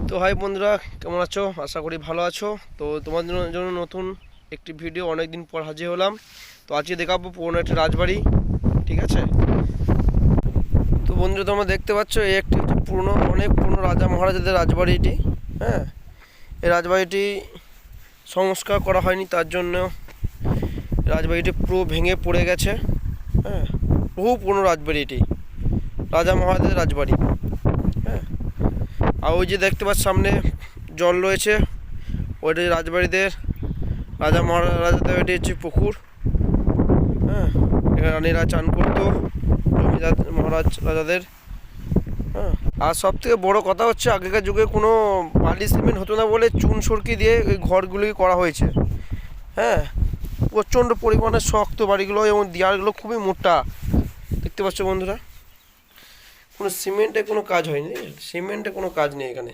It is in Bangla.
তো হাই বন্ধুরা, কেমন আছো? আশা করি ভালো আছো। তো তোমাদের জন্য নতুন একটি ভিডিও অনেক দিন পর হাজির হলাম। তো আজকে দেখাবো পুরনো একটি রাজবাড়ি, ঠিক আছে? তো বন্ধুরা, তোমরা দেখতে পাচ্ছ এই একটি হচ্ছে পুরনো, অনেক পুরনো রাজা মহারাজাদের রাজবাড়িটি। হ্যাঁ, এই রাজবাড়িটি সংস্কার করা হয়নি, তার জন্য রাজবাড়িটি পুরো ভেঙে পড়ে গেছে। হ্যাঁ, বহু পুরনো রাজবাড়ি এটি, রাজা মহারাজাদের রাজবাড়ি। হ্যাঁ, আর ওই যে দেখতে পাচ্ছ সামনে জল রয়েছে, ওইটি রাজবাড়িদের রাজা মহারাজাদের, এটি হচ্ছে পুকুর। হ্যাঁ, এখানে রানীরা চান করতো, জমিদার মহারাজ রাজাদের। হ্যাঁ, আর সব থেকে বড়ো কথা হচ্ছে আগেকার যুগে কোনো বালি সিমেন্ট হতো না বলে চুন সরকি দিয়ে ওই ঘরগুলোকে করা হয়েছে। হ্যাঁ, প্রচণ্ড পরিমাণে শক্ত বাড়িগুলো এবং দেয়ালগুলো খুবই মোটা। দেখতে পাচ্ছ বন্ধুরা, কোনো সিমেন্টে কোনো কাজ হয়নি, সিমেন্টে কোনো কাজ নেই এখানে।